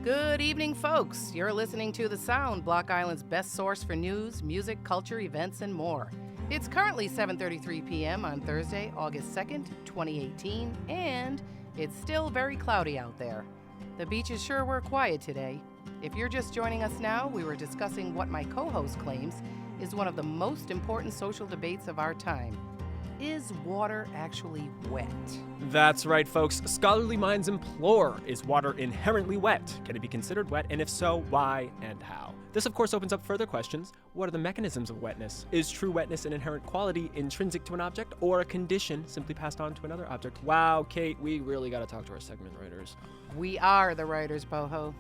Good evening, folks. You're listening to The Sound, Block Island's best source for news, music, culture, events, and more. It's currently 7:33 p.m. on Thursday, August 2nd, 2018, and it's still very cloudy out there. The beaches sure were quiet today. If you're just joining us now, we were discussing what my co-host claims is one of the most important social debates of our time. Is water actually wet? That's right, folks. Scholarly minds implore, is water inherently wet? Can it be considered wet? And if so, why and how? This, of course, opens up further questions. What are the mechanisms of wetness? Is true wetness an inherent quality intrinsic to an object or a condition simply passed on to another object? Wow, Kate, we really got to talk to our segment writers. We are the writers, Boho.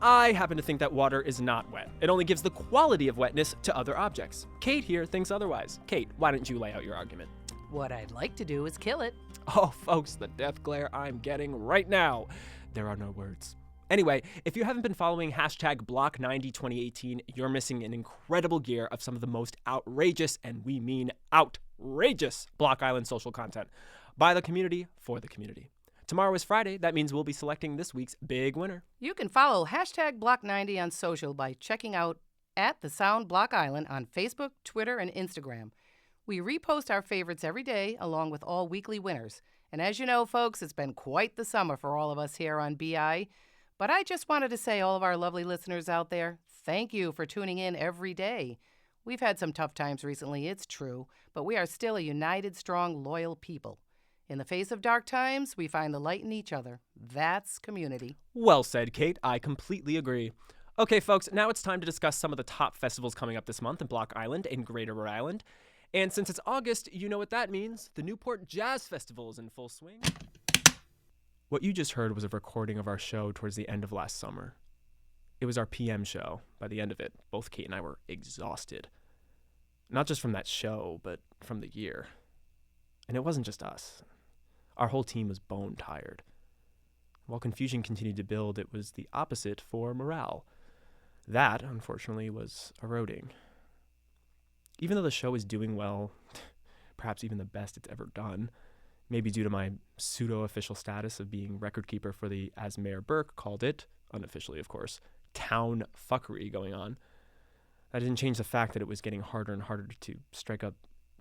I happen to think that water is not wet. It only gives the quality of wetness to other objects. Kate here thinks otherwise. Kate, why don't you lay out your argument? What I'd like to do is kill it. Oh, folks, the death glare I'm getting right now. There are no words. Anyway, if you haven't been following hashtag Block902018, you're missing an incredible gear of some of the most outrageous, and we mean outrageous, Block Island social content. By the community, for the community. Tomorrow is Friday. That means we'll be selecting this week's big winner. You can follow hashtag Block90 on social by checking out @The Sound Block Island on Facebook, Twitter, and Instagram. We repost our favorites every day, along with all weekly winners. And as you know, folks, it's been quite the summer for all of us here on BI. But I just wanted to say, all of our lovely listeners out there, thank you for tuning in every day. We've had some tough times recently, it's true, but we are still a united, strong, loyal people. In the face of dark times, we find the light in each other. That's community. Well said, Kate. I completely agree. Okay, folks, now it's time to discuss some of the top festivals coming up this month in Block Island and Greater Rhode Island. And since it's August, you know what that means. The Newport Jazz Festival is in full swing. What you just heard was a recording of our show towards the end of last summer. It was our PM show. By the end of it, both Kate and I were exhausted. Not just from that show, but from the year. And it wasn't just us. Our whole team was bone tired. While confusion continued to build, it was the opposite for morale. That, unfortunately, was eroding. Even though the show is doing well, perhaps even the best it's ever done, maybe due to my pseudo-official status of being record keeper for the, as Mayor Burke called it, unofficially of course, town fuckery going on, that didn't change the fact that it was getting harder and harder to strike up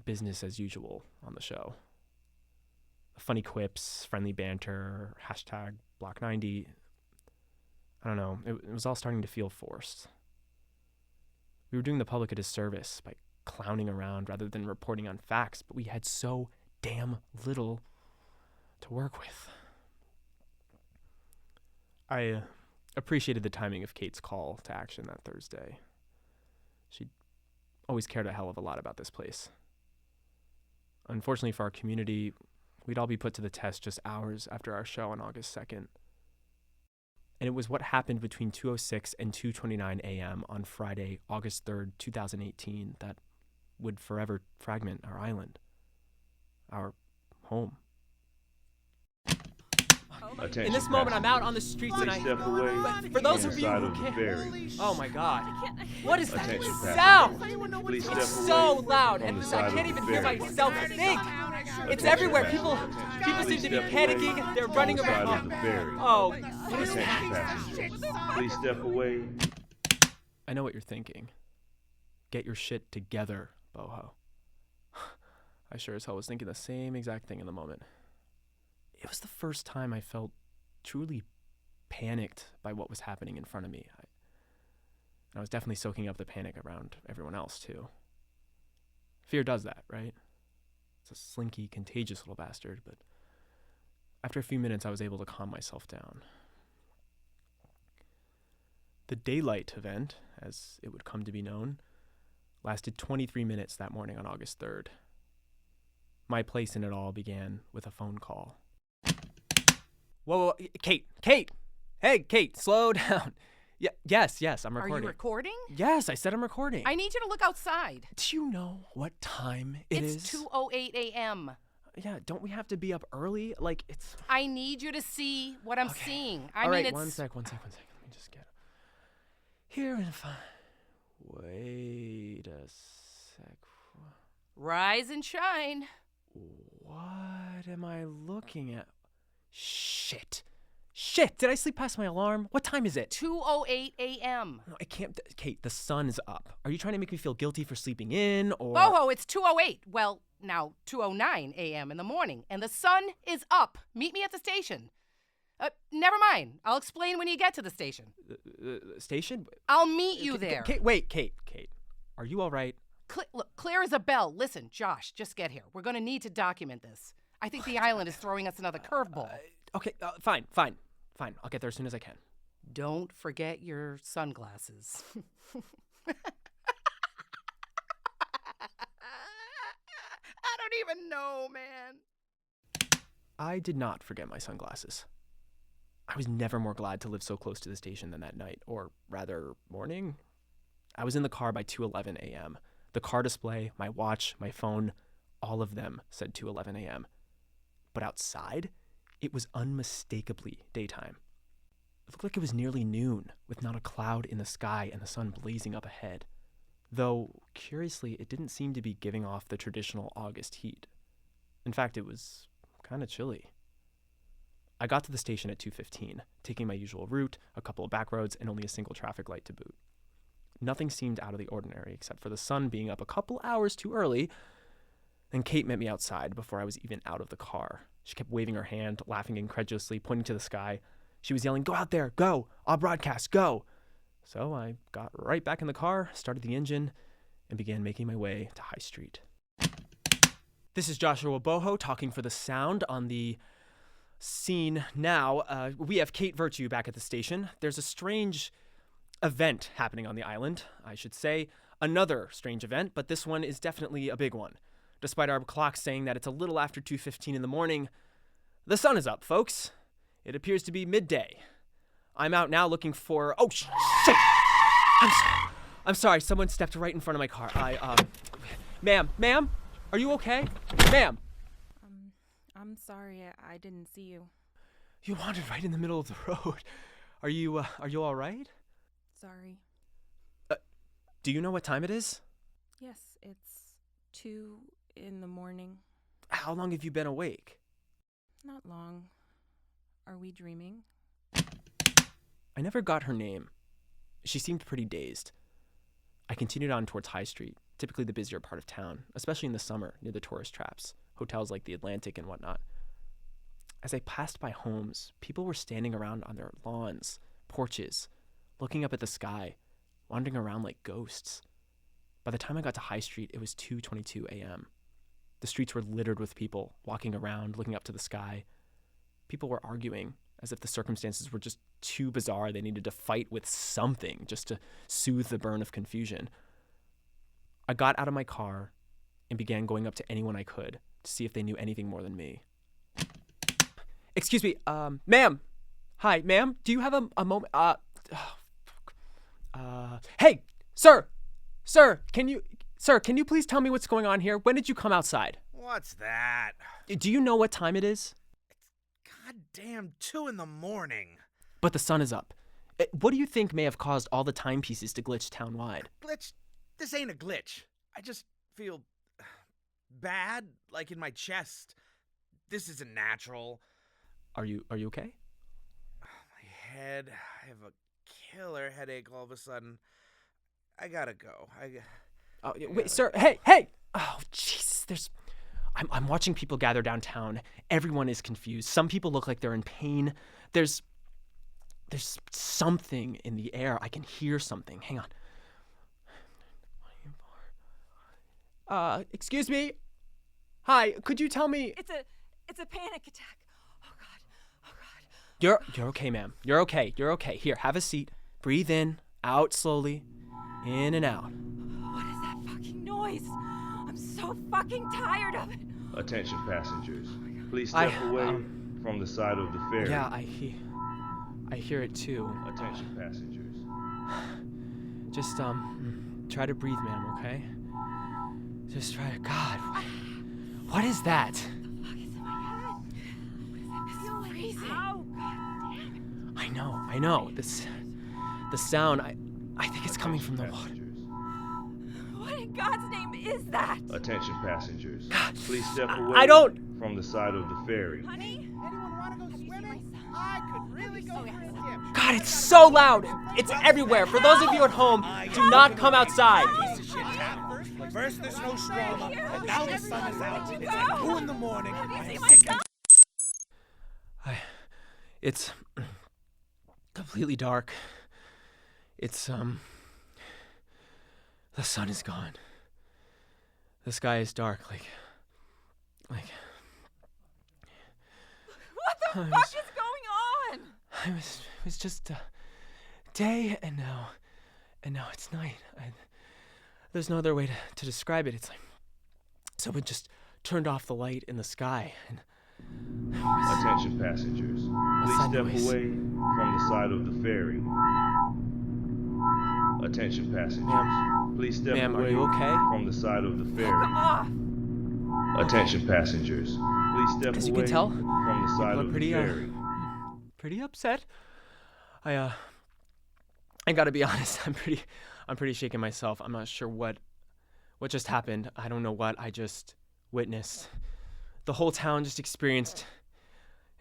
business as usual on the show. Funny quips, friendly banter, hashtag Block90, I don't know, it was all starting to feel forced. We were doing the public a disservice by clowning around rather than reporting on facts, but we had so damn little to work with. I appreciated the timing of Kate's call to action that Thursday. She'd always cared a hell of a lot about this place. Unfortunately for our community, we'd all be put to the test just hours after our show on August 2nd. And it was what happened between 2:06 and 2:29 a.m. on Friday, August 3rd, 2018, that would forever fragment our island, our home. Attention, In this moment, I'm out on the streets and step away for those from of the you side who of the can't, ferry. oh my God, what is that Attention, sound? Please step It's away so loud, from and the I side can't of the even hear ferry. myself think. It's Attention, everywhere. passengers. People seem to be Please step away panicking. They're running from the side of around. the ferry. Oh, Attention, passengers. Please step away. I know what you're thinking. Get your shit together, Boho. I sure as hell was thinking the same exact thing in the moment. It was the first time I felt truly panicked by what was happening in front of me. I was definitely soaking up the panic around everyone else, too. Fear does that, right? It's a slinky, contagious little bastard, but after a few minutes, I was able to calm myself down. The daylight event, as it would come to be known, lasted 23 minutes that morning on August 3rd. My place in it all began with a phone call. Whoa, Kate! Hey, Kate, slow down. Yes, I'm recording. Are you recording? Yes, I said I'm recording. I need you to look outside. Do you know what time it is? It's 2:08 a.m. Yeah, don't we have to be up early? Like, it's... I need you to see what I'm seeing. All right, one sec. Let me just get here and find... Wait a sec. Rise and shine. What am I looking at? Shit. shit, did I sleep past my alarm? What time is it? 2:08 a.m. No, I can't. Kate, the sun is up. Are you trying to make me feel guilty for sleeping in, or? Boho, it's 2:08. Well, now 2:09 a.m. in the morning, and the sun is up. Meet me at the station. Never mind. I'll explain when you get to the station. Station? I'll meet you there. Kate, wait, Kate. Are you all right? Look, clear as a bell. Listen, Josh, just get here. We're going to need to document this. I think the island is throwing us another curveball. Okay, fine. I'll get there as soon as I can. Don't forget your sunglasses. I don't even know, man. I did not forget my sunglasses. I was never more glad to live so close to the station than that night, or rather, morning. I was in the car by 2:11 a.m. The car display, my watch, my phone, all of them said 2:11 a.m. But outside, it was unmistakably daytime. It looked like it was nearly noon, with not a cloud in the sky and the sun blazing up ahead. Though, curiously, it didn't seem to be giving off the traditional August heat. In fact, it was kind of chilly. I got to the station at 2:15, taking my usual route, a couple of back roads, and only a single traffic light to boot. Nothing seemed out of the ordinary except for the sun being up a couple hours too early. Then Kate met me outside before I was even out of the car. She kept waving her hand, laughing incredulously, pointing to the sky. She was yelling, "Go out there, go! I'll broadcast, go!" So I got right back in the car, started the engine, and began making my way to High Street. This is Joshua Boho talking for the sound on the scene now. We have Kate Virtue back at the station. There's a strange event happening on the island, I should say. Another strange event, but this one is definitely a big one. Despite our clock saying that it's a little after 2:15 in the morning, the sun is up, folks. It appears to be midday. I'm out now looking for... Oh, shit! I'm sorry. Someone stepped right in front of my car. Ma'am? Are you okay? Ma'am! I'm sorry. I didn't see you. You wandered right in the middle of the road. Are you all right? Sorry. Do you know what time it is? Yes, it's 2 in the morning. How long have you been awake? Not long. Are we dreaming? I never got her name. She seemed pretty dazed. I continued on towards High Street, typically the busier part of town, especially in the summer near the tourist traps, hotels like the Atlantic and whatnot. As I passed by homes, people were standing around on their lawns, porches, looking up at the sky, wandering around like ghosts. By the time I got to High Street, it was 2:22 a.m. The streets were littered with people walking around, looking up to the sky. People were arguing as if the circumstances were just too bizarre. They needed to fight with something just to soothe the burn of confusion. I got out of my car and began going up to anyone I could to see if they knew anything more than me. Excuse me, ma'am. Hi, ma'am. Do you have a moment? Hey, sir, can you please tell me what's going on here? When did you come outside? What's that? Do you know what time it is? It's goddamn 2 in the morning. But the sun is up. What do you think may have caused all the timepieces to glitch town-wide? Glitch? This ain't a glitch. I just feel bad, like in my chest. This isn't natural. Are you okay? My head. I have a killer headache all of a sudden. I gotta go. Wait, sir. Hey! Oh, jeez. I'm watching people gather downtown. Everyone is confused. Some people look like they're in pain. There's something in the air. I can hear something. Hang on. Excuse me? Hi, could you tell me... It's a panic attack. Oh, God. You're okay, ma'am. You're okay. Here, have a seat. Breathe in, out slowly, in and out. What is that fucking noise? I'm so fucking tired of it. Attention passengers. Please step away from the side of the ferry. Yeah, I hear it too. Attention passengers. Just try to breathe, ma'am, okay? Just try to... God, what is that? What the fuck is in my head? What is that? This is freezing. Oh, God damn it. I know. The sound, I think it's coming from the water. What in God's name is that? Attention passengers. Please step away I don't... from the side of the ferry. Honey? Anyone wanna go swimming? I could really go for a dip. God, it's so loud. It's everywhere. For those of you at home, do not come outside. Piece of shit town. First there's no shawarma, and now the sun is out. It's like 2 in the morning. I'm sick and It's completely dark. It's, the sun is gone. The sky is dark, like... What the fuck is going on? It was just day, and now it's night. There's no other way to describe it. It's like someone just turned off the light in the sky, and Attention passengers, please step away from the side of the ferry. Attention passengers, please step Ma'am, are away you okay? from the side of the ferry. Come off. Attention passengers, please step As you away can tell, from the side people are of the pretty, ferry. pretty upset. I gotta be honest. I'm pretty shaken myself. I'm not sure what just happened. I don't know what I just witnessed. The whole town just experienced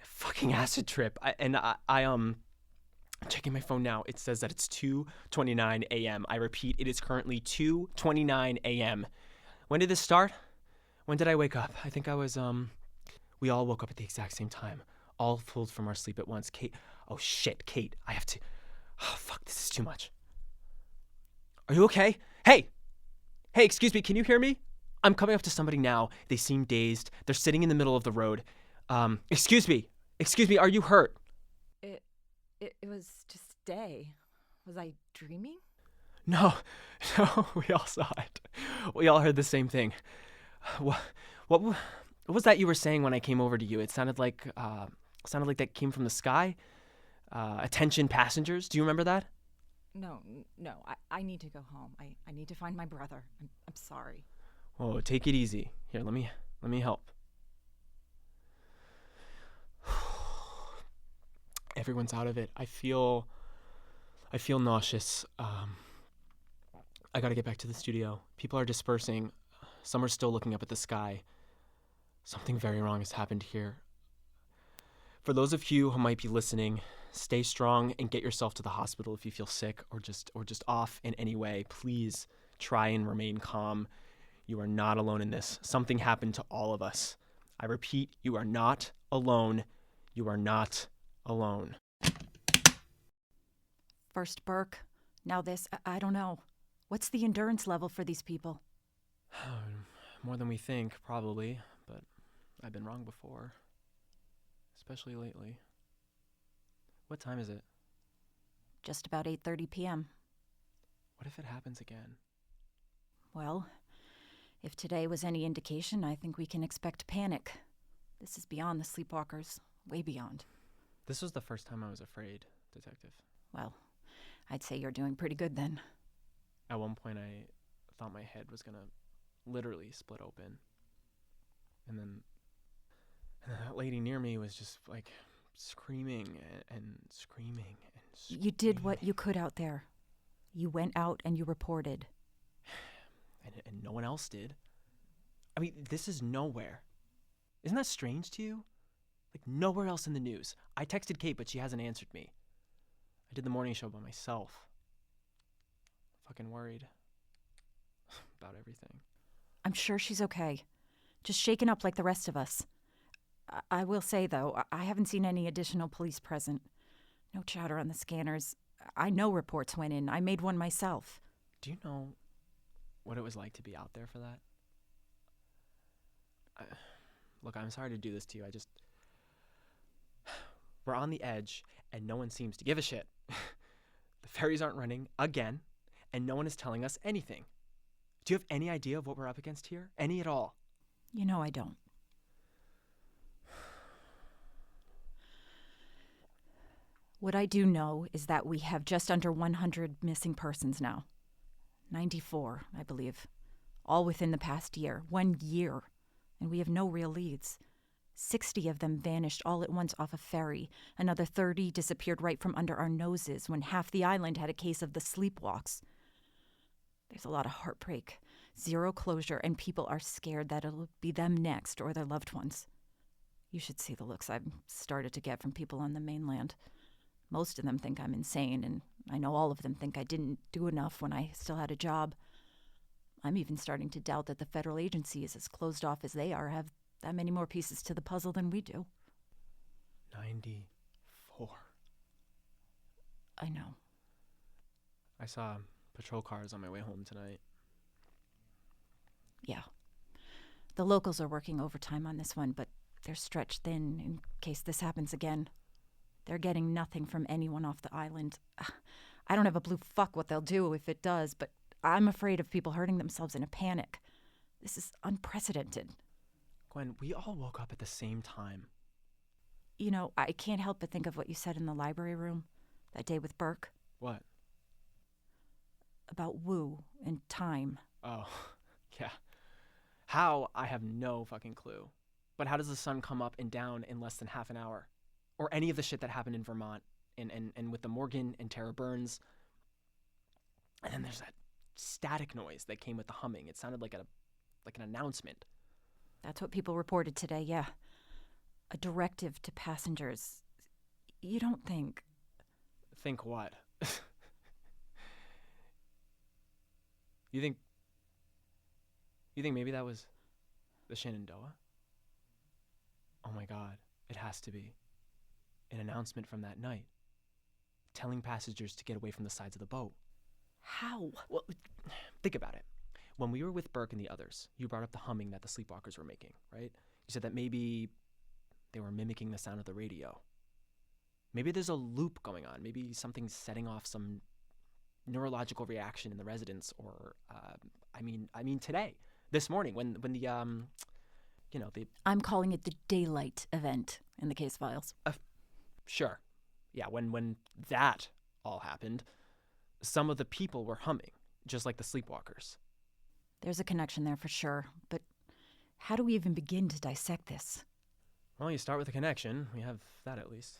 a fucking acid trip. I'm checking my phone now. It says that it's 2:29 a.m. I repeat, it is currently 2:29 a.m. When did this start? When did I wake up? I think I was, we all woke up at the exact same time. All pulled from our sleep at once. Kate, oh shit, Kate, I have to, oh fuck, this is too much. Are you okay? Hey, excuse me, can you hear me? I'm coming up to somebody now. They seem dazed. They're sitting in the middle of the road. Excuse me, are you hurt? It was just day. Was I dreaming? No, we all saw it. We all heard the same thing. What was that you were saying when I came over to you? It sounded like that came from the sky. Attention passengers. Do you remember that? No. I need to go home. I need to find my brother. I'm sorry. Oh, take it easy. Here, let me help. Everyone's out of it. I feel nauseous. I gotta get back to the studio. People are dispersing. Some are still looking up at the sky. Something very wrong has happened here. For those of you who might be listening, stay strong and get yourself to the hospital if you feel sick or just off in any way. Please try and remain calm. You are not alone in this. Something happened to all of us. I repeat, you are not alone. You are not alone. First Burke, now this. I don't know. What's the endurance level for these people? More than we think, probably, but I've been wrong before. Especially lately. What time is it? Just about 8:30 p.m. What if it happens again? Well, if today was any indication, I think we can expect panic. This is beyond the sleepwalkers. Way beyond. This was the first time I was afraid, Detective. Well, I'd say you're doing pretty good then. At one point, I thought my head was gonna literally split open. And then that lady near me was just like screaming and screaming and screaming. You did what you could out there. You went out and you reported. And no one else did. I mean, this is nowhere. Isn't that strange to you? Like, nowhere else in the news. I texted Kate, but she hasn't answered me. I did the morning show by myself. Fucking worried about everything. I'm sure she's okay. Just shaken up like the rest of us. I will say, though, I haven't seen any additional police present. No chatter on the scanners. I know reports went in. I made one myself. Do you know what it was like to be out there for that? Look, I'm sorry to do this to you. We're on the edge, and no one seems to give a shit. The ferries aren't running again, and no one is telling us anything. Do you have any idea of what we're up against here? Any at all? You know I don't. What I do know is that we have just under 100 missing persons now. 94, I believe. All within the past year. 1 year. And we have no real leads. 60 of them vanished all at once off a ferry. Another 30 disappeared right from under our noses when half the island had a case of the sleepwalks. There's a lot of heartbreak, zero closure, and people are scared that it'll be them next or their loved ones. You should see the looks I've started to get from people on the mainland. Most of them think I'm insane, and I know all of them think I didn't do enough when I still had a job. I'm even starting to doubt that the federal agencies, as closed off as they are, have that many more pieces to the puzzle than we do. 94. I know. I saw patrol cars on my way home tonight. Yeah. The locals are working overtime on this one, but they're stretched thin in case this happens again. They're getting nothing from anyone off the island. I don't have a blue fuck what they'll do if it does, but I'm afraid of people hurting themselves in a panic. This is unprecedented. Gwen, we all woke up at the same time. You know, I can't help but think of what you said in the library room that day with Burke. What? About Wu and time. Oh, yeah. How? I have no fucking clue. But how does the sun come up and down in less than half an hour? Or any of the shit that happened in Vermont and with the Morgan and Tara Burns. And then there's that static noise that came with the humming. It sounded like an announcement. That's what people reported today, yeah. A directive to passengers. You don't think... Think what? You think maybe that was the Shenandoah? Oh my God, it has to be. An announcement from that night. Telling passengers to get away from the sides of the boat. How? Well, think about it. When we were with Burke and the others, you brought up the humming that the sleepwalkers were making, right? You said that maybe they were mimicking the sound of the radio. Maybe there's a loop going on. Maybe something's setting off some neurological reaction in the residents, or I mean today, this morning, when the I'm calling it the daylight event in the case files. Sure, yeah, when that all happened, some of the people were humming, just like the sleepwalkers. There's a connection there for sure, but how do we even begin to dissect this? Well, you start with a connection. We have that at least.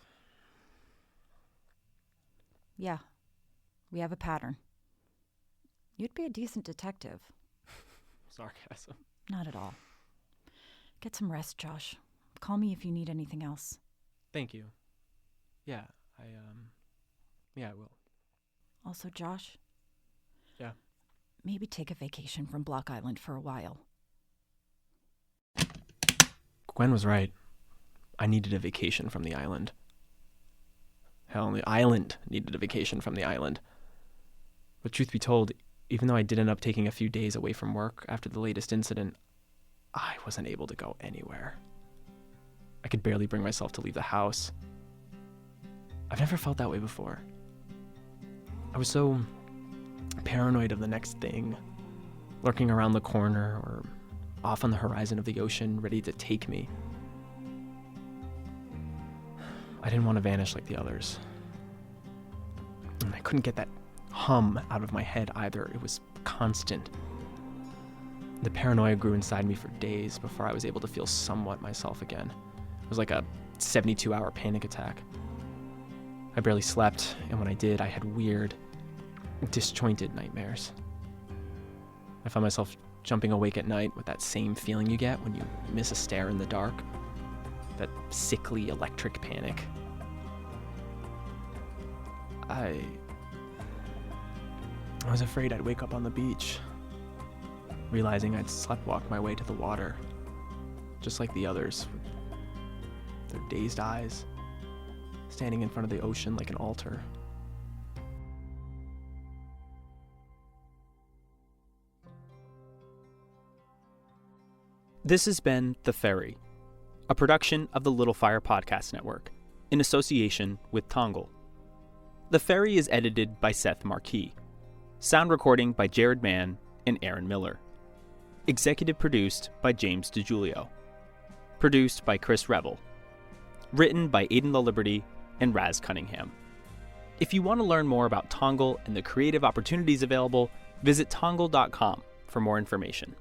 Yeah, we have a pattern. You'd be a decent detective. Sarcasm. Not at all. Get some rest, Josh. Call me if you need anything else. Thank you. Yeah, I will. Also, Josh? Yeah? Maybe take a vacation from Block Island for a while. Gwen was right. I needed a vacation from the island. Hell, the island needed a vacation from the island. But truth be told, even though I did end up taking a few days away from work after the latest incident, I wasn't able to go anywhere. I could barely bring myself to leave the house. I've never felt that way before. I was so paranoid of the next thing, lurking around the corner or off on the horizon of the ocean, ready to take me. I didn't want to vanish like the others. And I couldn't get that hum out of my head either. It was constant. The paranoia grew inside me for days before I was able to feel somewhat myself again. It was like a 72-hour panic attack. I barely slept, and when I did, I had weird, disjointed nightmares. I found myself jumping awake at night with that same feeling you get when you miss a stare in the dark. That sickly electric panic. I was afraid I'd wake up on the beach, realizing I'd sleptwalked my way to the water, just like the others, with their dazed eyes, standing in front of the ocean like an altar. This has been The Ferry, a production of the LittleFire Podcast Network, in association with Tongal. The Ferry is edited by Seth Marquis. Sound recording by Jared Mann and Aaron Miller. Executive produced by James DiGiulio. Produced by Chris Revel. Written by Aiden LaLiberty and Raz Cunningham. If you want to learn more about Tongal and the creative opportunities available, visit tongal.com for more information.